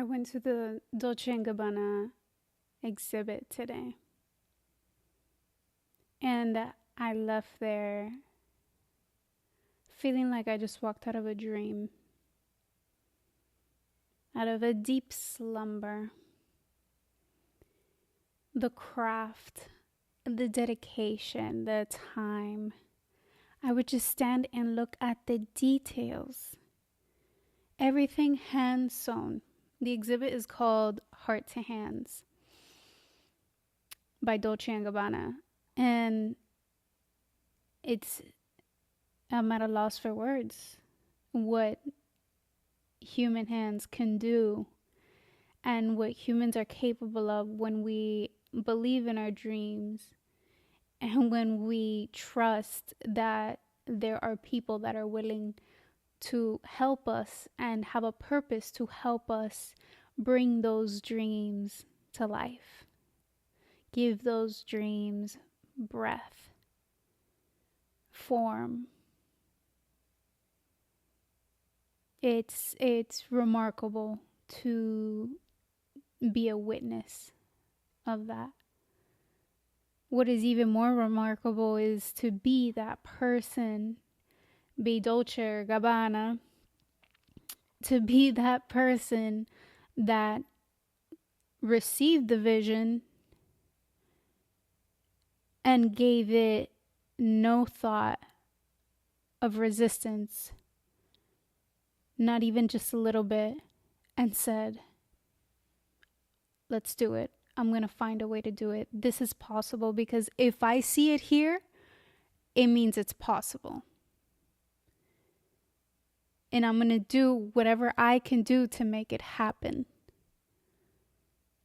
I went to the Dolce&Gabbana exhibit today, and I left there feeling like I just walked out of a dream, out of a deep slumber. The craft, the dedication, the time. I would just stand and look at the details. Everything hand sewn. The exhibit is called Heart to Hands by Dolce&Gabbana. And I'm at a loss for words what human hands can do and what humans are capable of when we believe in our dreams and when we trust that there are people that are willing to help us and have a purpose to help us bring those dreams to life. Give those dreams breath, form. It's remarkable to be a witness of that. What is even more remarkable is to be that person, be Dolce or Gabbana, to be that person that received the vision and gave it no thought of resistance, not even just a little bit, and said, let's do it. I'm going to find a way to do it. This is possible because if I see it here, it means it's possible. And I'm going to do whatever I can do to make it happen.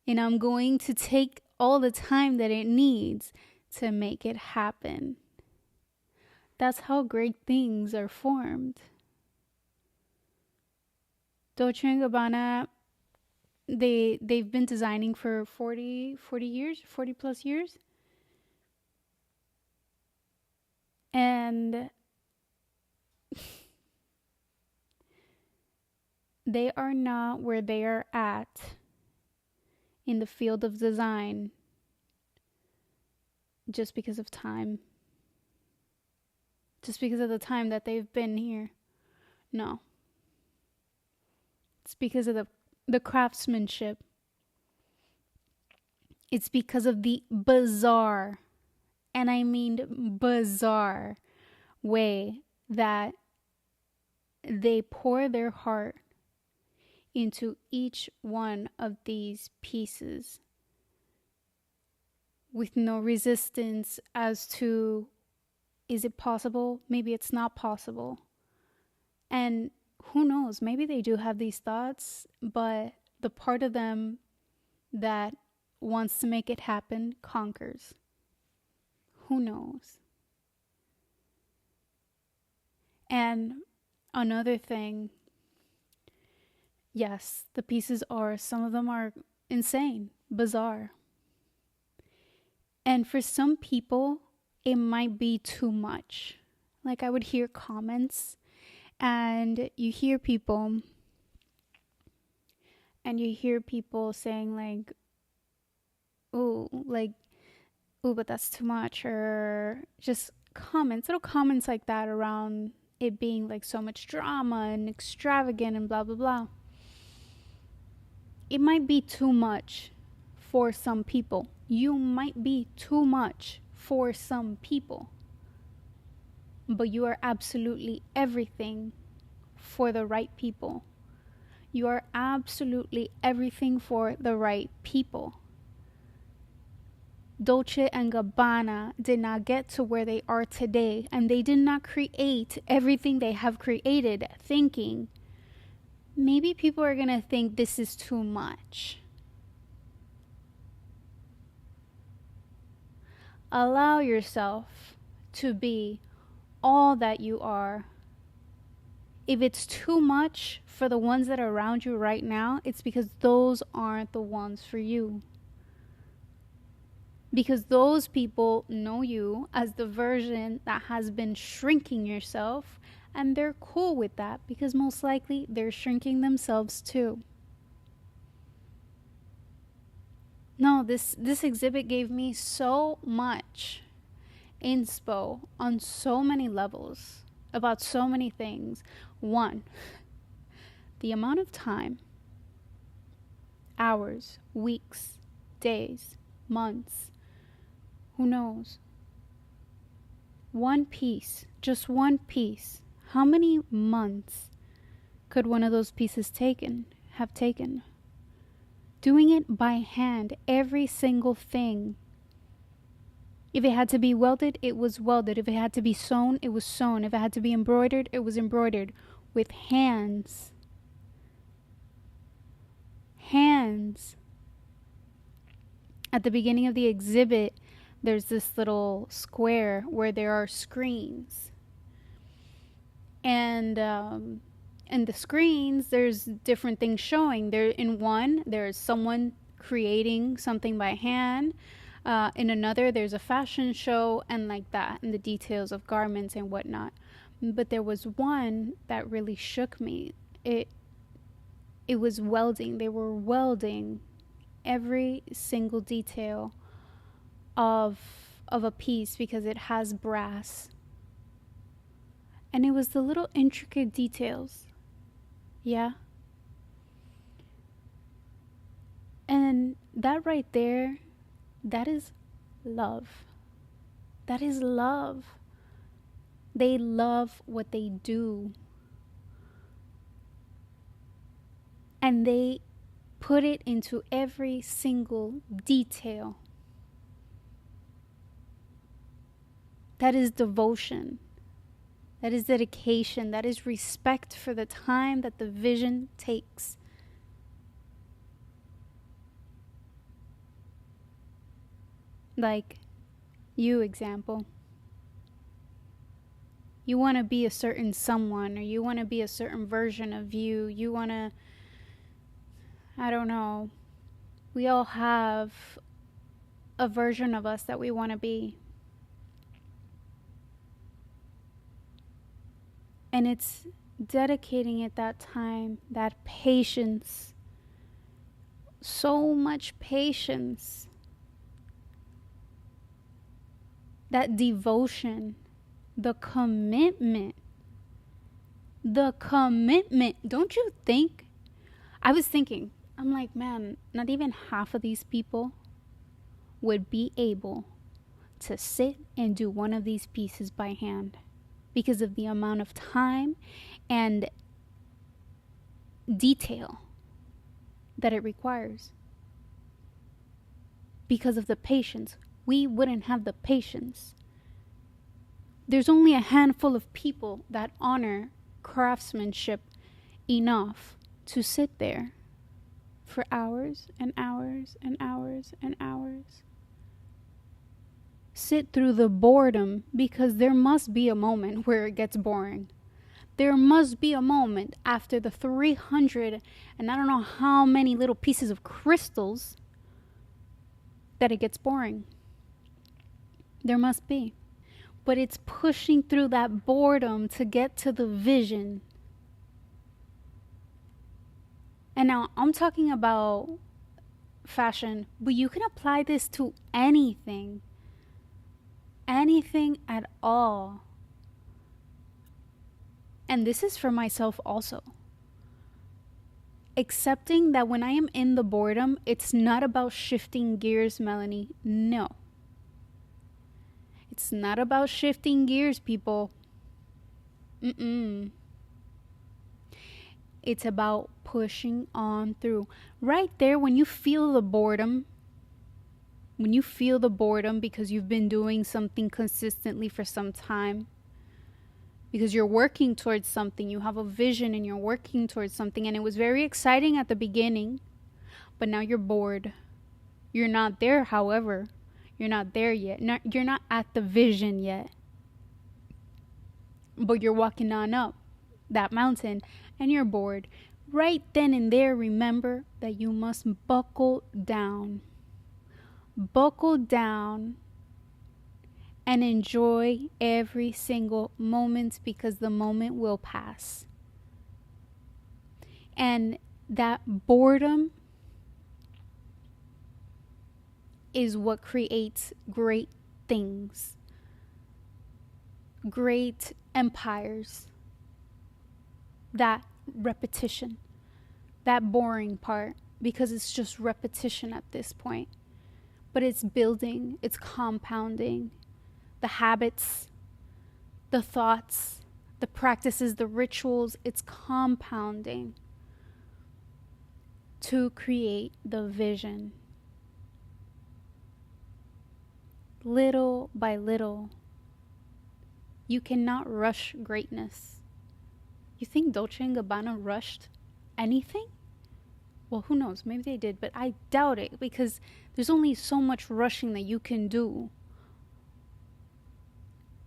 And I'm going to take all the time that it needs to make it happen. That's how great things are formed. Dolce & Gabbana, they've been designing for 40 years, 40 plus years. And they are not where they are at in the field of design just because of time. Just because of the time that they've been here. No. It's because of the craftsmanship. It's because of the bizarre, and I mean bizarre, way that they pour their heart into each one of these pieces with no resistance as to, is it possible? Maybe it's not possible. And who knows? Maybe they do have these thoughts, but the part of them that wants to make it happen conquers. Who knows? And another thing, yes, the pieces some of them are insane, bizarre. And for some people, it might be too much. Like I would hear comments and you hear people saying like, ooh, but that's too much, or just little comments like that around it being like so much drama and extravagant and blah, blah, blah. It might be too much for some people. You might be too much for some people. But you are absolutely everything for the right people. You are absolutely everything for the right people. Dolce and Gabbana did not get to where they are today, and they did not create everything they have created thinking, maybe people are going to think this is too much. Allow yourself to be all that you are. If it's too much for the ones that are around you right now, it's because those aren't the ones for you. Because those people know you as the version that has been shrinking yourself, and they're cool with that because most likely they're shrinking themselves too. this exhibit gave me so much inspo on so many levels about so many things. One, the amount of time, hours, weeks, days, months, who knows? One piece, just one piece. How many months could one of those pieces have taken? Doing it by hand, every single thing. If it had to be welded, it was welded. If it had to be sewn, it was sewn. If it had to be embroidered, it was embroidered with hands. Hands. At the beginning of the exhibit, there's this little square where there are screens. And the screens, there's different things showing. In one, there's someone creating something by hand. In another, there's a fashion show and like that, and the details of garments and whatnot. But there was one that really shook me. It was welding. They were welding every single detail of a piece because it has brass. And it was the little intricate details. Yeah. And that right there, that is love. That is love. They love what they do. And they put it into every single detail. That is devotion. That is dedication. That is respect for the time that the vision takes. Like you, example. You want to be a certain someone, or you want to be a certain version of you. You want to, I don't know. We all have a version of us that we want to be. And it's dedicating it that time, that patience, so much patience, that devotion, the commitment. Don't you think? I was thinking, I'm like, man, not even half of these people would be able to sit and do one of these pieces by hand, because of the amount of time and detail that it requires. Because of the patience. We wouldn't have the patience. There's only a handful of people that honor craftsmanship enough to sit there for hours and hours and hours and hours. Sit through the boredom, because there must be a moment where it gets boring. There must be a moment after the 300 and I don't know how many little pieces of crystals that it gets boring. There must be. But it's pushing through that boredom to get to the vision. And now I'm talking about fashion, but you can apply this to anything. Anything at all. And this is for myself also. Accepting that when I am in the boredom, it's not about shifting gears, Melanie. No. It's not about shifting gears, people. It's about pushing on through. Right there, when you feel the boredom, because you've been doing something consistently for some time, because you're working towards something, you have a vision and you're working towards something, and it was very exciting at the beginning, but now you're bored. You're not there, however. You're not there yet. You're not at the vision yet. But you're walking on up that mountain and you're bored. Right then and there, remember that you must buckle down. Buckle down and enjoy every single moment, because the moment will pass. And that boredom is what creates great things, great empires. That repetition, that boring part, because it's just repetition at this point. But it's building, it's compounding. The habits, the thoughts, the practices, the rituals, it's compounding to create the vision. Little by little. You cannot rush greatness. You think Dolce&Gabbana rushed anything? Well, who knows? Maybe they did, but I doubt it, because there's only so much rushing that you can do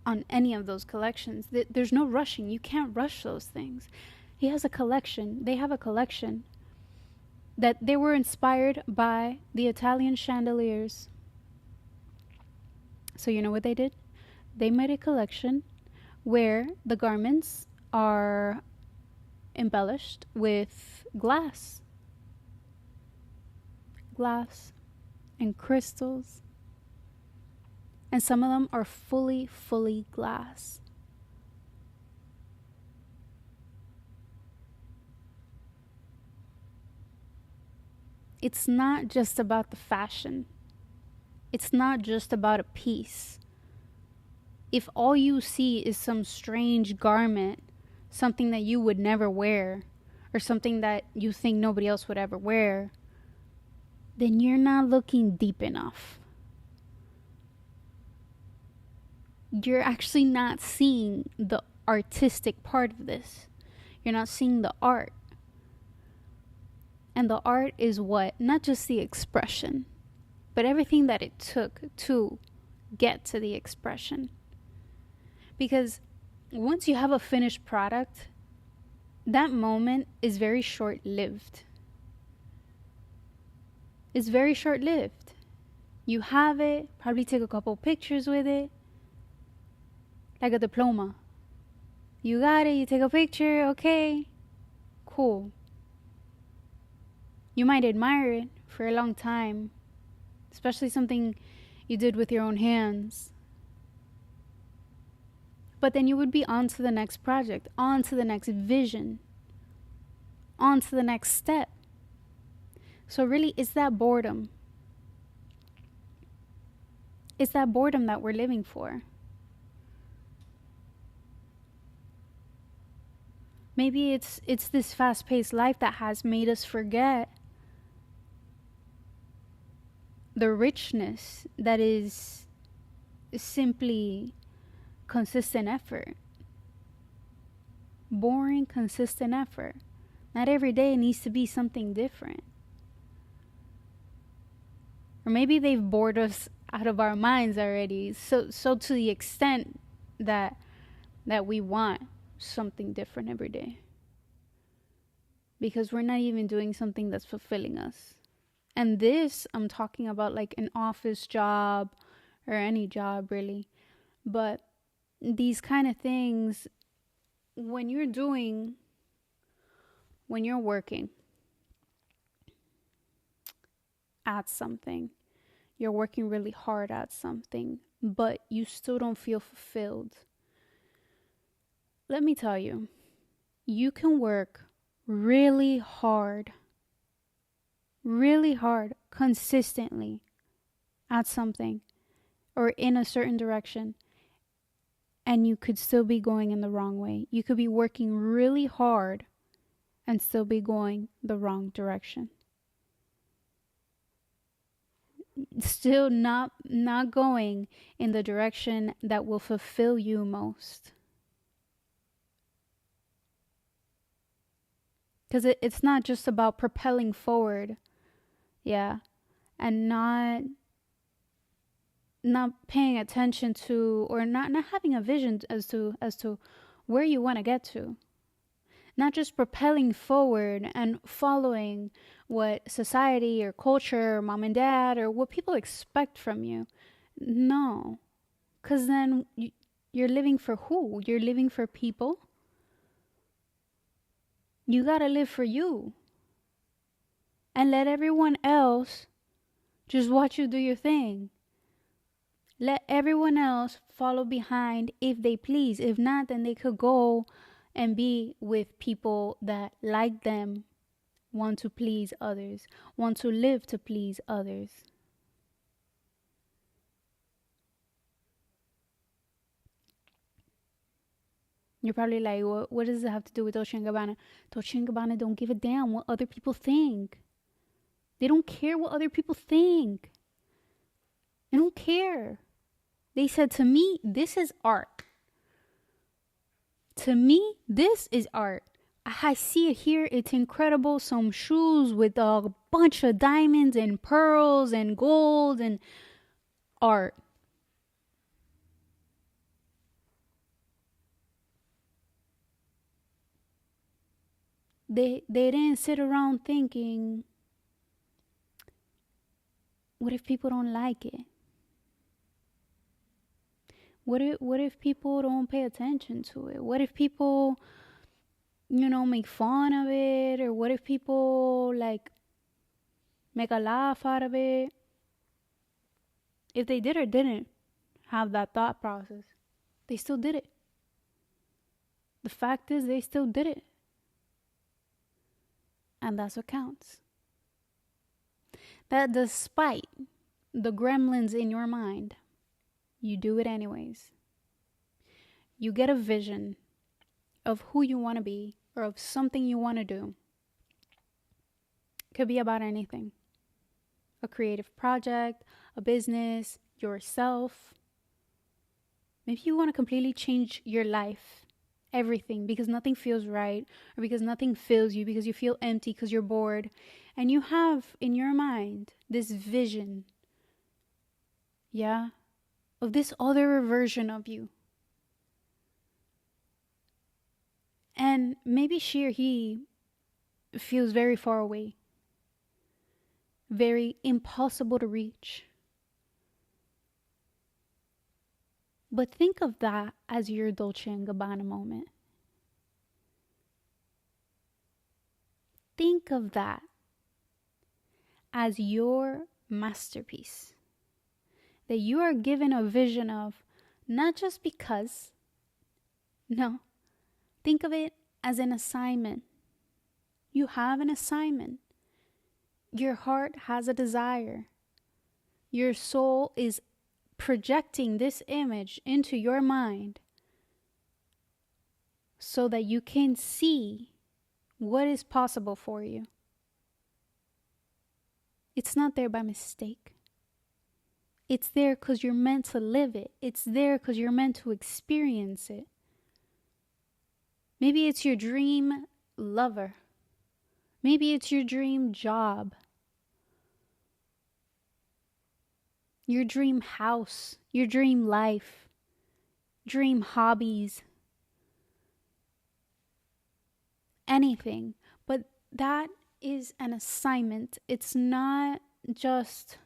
on any of those collections. There's no rushing. You can't rush those things. They have a collection that they were inspired by the Italian chandeliers. So you know what they did? They made a collection where the garments are embellished with glass and crystals, and some of them are fully glass. It's not just about the fashion. It's not just about a piece. If all you see is some strange garment, something that you would never wear, or something that you think nobody else would ever wear, then you're not looking deep enough. You're actually not seeing the artistic part of this. You're not seeing the art. And the art is what? Not just the expression, but everything that it took to get to the expression. Because once you have a finished product, that moment is very short-lived. It's very short-lived. You have it, probably take a couple pictures with it, like a diploma. You got it, you take a picture, okay, cool. You might admire it for a long time, especially something you did with your own hands. But then you would be on to the next project, on to the next vision, on to the next step. So really, it's that boredom. It's that boredom that we're living for. Maybe it's this fast-paced life that has made us forget the richness that is simply consistent effort. Boring, consistent effort. Not every day needs to be something different. Or maybe they've bored us out of our minds already. So to the extent that we want something different every day. Because we're not even doing something that's fulfilling us. And this, I'm talking about like an office job or any job really. But these kind of things, when you're working at something, you're working really hard at something, but you still don't feel fulfilled. Let me tell you, you can work really hard, consistently at something or in a certain direction, and you could still be going in the wrong way. You could be working really hard and still be going the wrong direction. Still not going in the direction that will fulfill you most. Because it's not just about propelling forward, and not paying attention to, or not having a vision as to where you want to get to. Not just propelling forward and following what society or culture or mom and dad or what people expect from you. No. Because then you're living for who? You're living for people? You gotta live for you. And let everyone else Just watch you do your thing. Let everyone else follow behind if they please. If not, then they could go and be with people that like them, want to please others, want to live to please others. You're probably like, what does it have to do with Dolce& Gabbana? Dolce& Gabbana don't give a damn what other people think. They don't care what other people think. They don't care. They said, to me, this is art. To me, this is art. I see it here. It's incredible. Some shoes with a bunch of diamonds and pearls and gold and art. They didn't sit around thinking, what if people don't like it? What if people don't pay attention to it? What if people, make fun of it? Or what if people like make a laugh out of it? If they did or didn't have that thought process, they still did it. The fact is, they still did it. And that's what counts. That despite the gremlins in your mind, you do it anyways. You get a vision of who you want to be or of something you want to do. Could be about anything. A creative project, a business, yourself. Maybe you want to completely change your life, everything, because nothing feels right, or because nothing fills you, because you feel empty, because you're bored. And you have in your mind this vision, of this other version of you. And maybe she or he feels very far away, very impossible to reach. But think of that as your Dolce & Gabbana moment. Think of that as your masterpiece. That you are given a vision of, not just because. No. Think of it as an assignment. You have an assignment. Your heart has a desire. Your soul is projecting this image into your mind so that you can see what is possible for you. It's not there by mistake. It's there because you're meant to live it. It's there because you're meant to experience it. Maybe it's your dream lover. Maybe it's your dream job. Your dream house. Your dream life. Dream hobbies. Anything. But that is an assignment. It's not just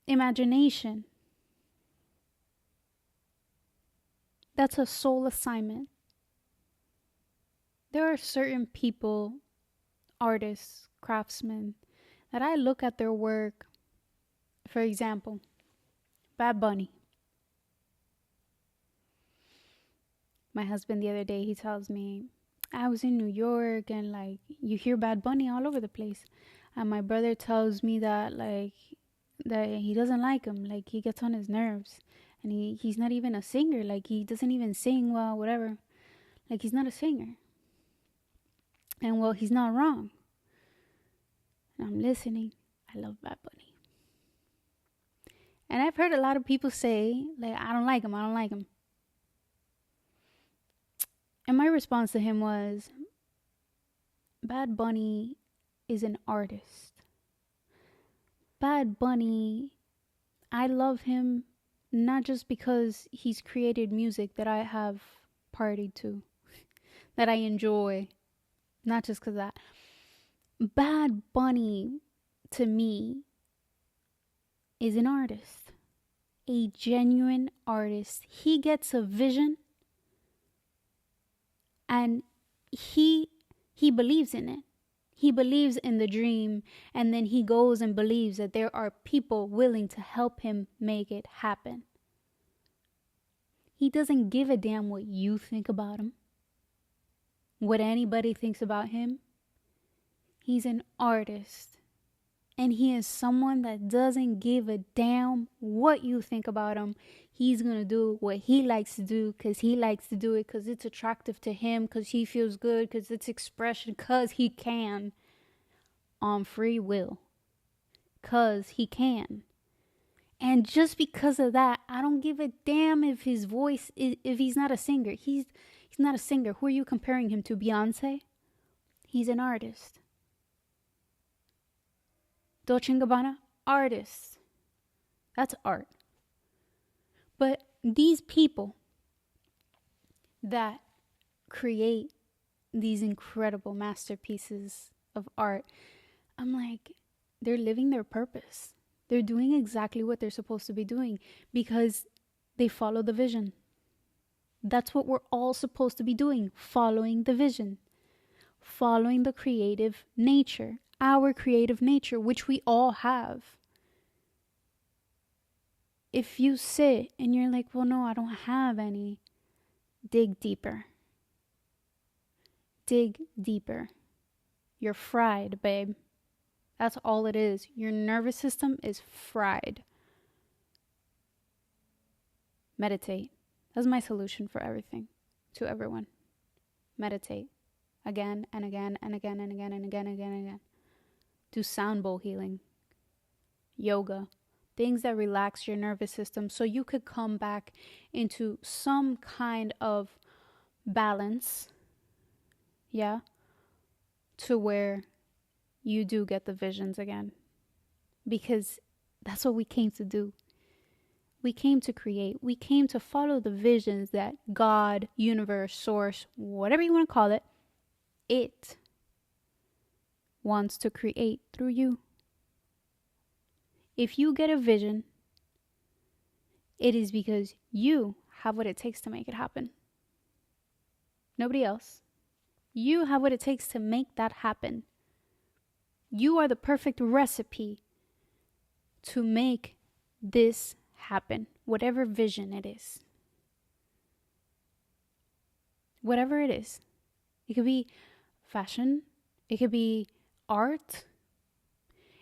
imagination. That's a soul assignment. There are certain people, artists, craftsmen, that I look at their work. For example, Bad Bunny. My husband the other day, he tells me, I was in New York and like you hear Bad Bunny all over the place. And my brother tells me that that he doesn't like him, like he gets on his nerves. And he's not even a singer, like he doesn't even sing well, whatever. Like he's not a singer. And well, he's not wrong. And I'm listening. I love Bad Bunny. And I've heard a lot of people say, like, I don't like him. And my response to him was, Bad Bunny is an artist. Bad Bunny, I love him not just because he's created music that I have partied to, that I enjoy. Not just because of that. Bad Bunny, to me, is an artist. A genuine artist. He gets a vision and he believes in it. He believes in the dream, and then he goes and believes that there are people willing to help him make it happen. He doesn't give a damn what you think about him, what anybody thinks about him. He's an artist, and he is someone that doesn't give a damn what you think about him. He's gonna do what he likes to do because he likes to do it, because it's attractive to him, because he feels good, because it's expression, because he can, on free will, because he can. And just because of that, I don't give a damn if his voice is, if he's not a singer. He's not a singer. Who are you comparing him to? Beyonce? He's an artist. Dolce&Gabbana? Artist. That's art. But these people that create these incredible masterpieces of art, I'm like, they're living their purpose. They're doing exactly what they're supposed to be doing because they follow the vision. That's what we're all supposed to be doing, following the vision, following the creative nature, our creative nature, which we all have. If you sit and you're like, well, no, I don't have any, dig deeper. Dig deeper. You're fried, babe. That's all it is. Your nervous system is fried. Meditate. That's my solution for everything, to everyone. Meditate. Again and again and again and again and again and again and again. Do sound bowl healing. Yoga. Things that relax your nervous system so you could come back into some kind of balance. Yeah. To where you do get the visions again. Because that's what we came to do. We came to create. We came to follow the visions that God, universe, source, whatever you want to call it, it wants to create through you. If you get a vision, it is because you have what it takes to make it happen. Nobody else. You have what it takes to make that happen. You are the perfect recipe to make this happen, whatever vision it is. Whatever it is. It could be fashion. It could be art.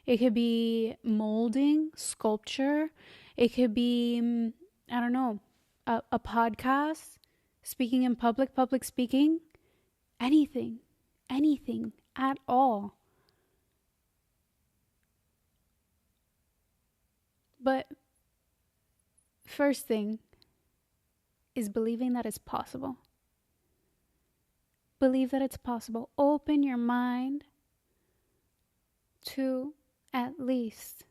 It could be molding, sculpture. It could be, I don't know, a podcast, speaking in public speaking. Anything at all. But first thing is believing that it's possible. Believe that it's possible. Open your mind to at least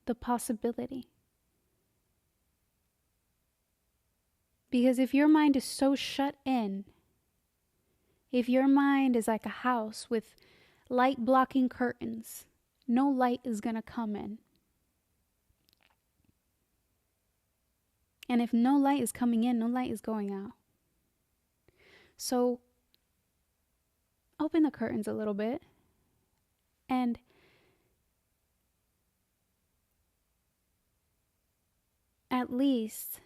the possibility. Because if your mind is so shut in, if your mind is like a house with light blocking curtains, no light is going to come in. And if no light is coming in, no light is going out. So open the curtains a little bit and at least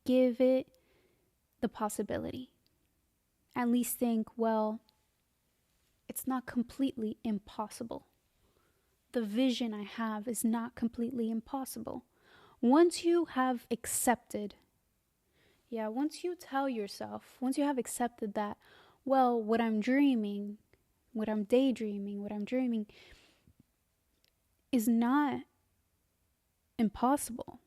give it the possibility. At least think, well, it's not completely impossible. The vision I have is not completely impossible. Once you have accepted, once you tell yourself, once you have accepted that, well, what I'm dreaming, what I'm daydreaming, what I'm dreaming is not impossible.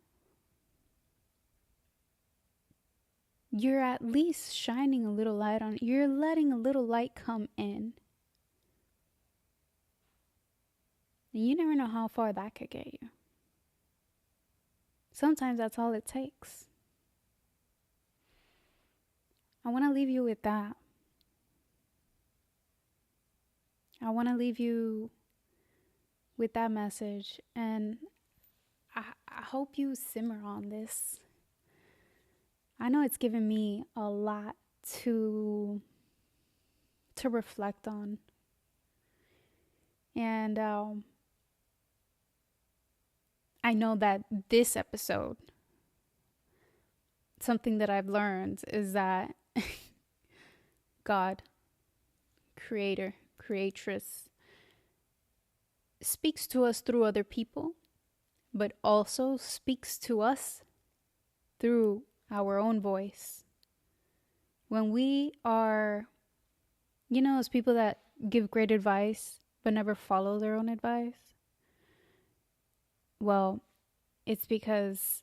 You're at least shining a little light on it. You're letting a little light come in. And you never know how far that could get you. Sometimes that's all it takes. I want to leave you with that. I want to leave you with that message. And I hope you simmer on this. I know it's given me a lot to to reflect on. And I know that this episode, something that I've learned is that God, creator, creatress, speaks to us through other people, but also speaks to us through our own voice. When we are, those people that give great advice but never follow their own advice, well, it's because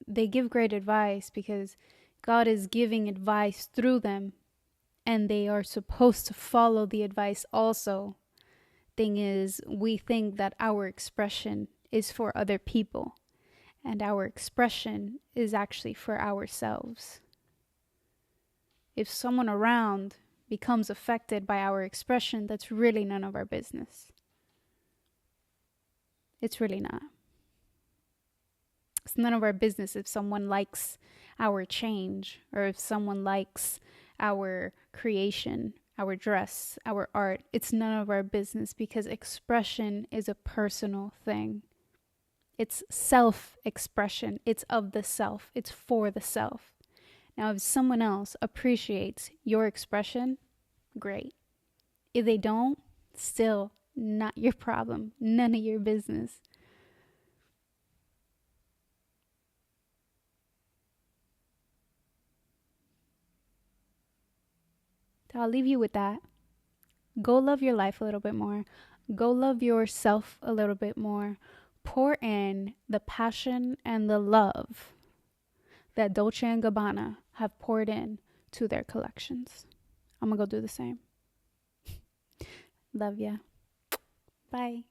they give great advice because God is giving advice through them, and they are supposed to follow the advice also. Thing is, we think that our expression is for other people, and our expression is actually for ourselves. If someone around becomes affected by our expression, that's really none of our business. It's really not. It's none of our business if someone likes our change, or if someone likes our creation, our dress, our art. It's none of our business, because expression is a personal thing. It's self-expression. It's of the self. It's for the self. Now, if someone else appreciates your expression, great. If they don't, still not your problem. None of your business. So I'll leave you with that. Go love your life a little bit more. Go love yourself a little bit more. Pour in the passion and the love that Dolce&Gabbana have poured in to their collections. I'm going to go do the same. Love ya. Bye.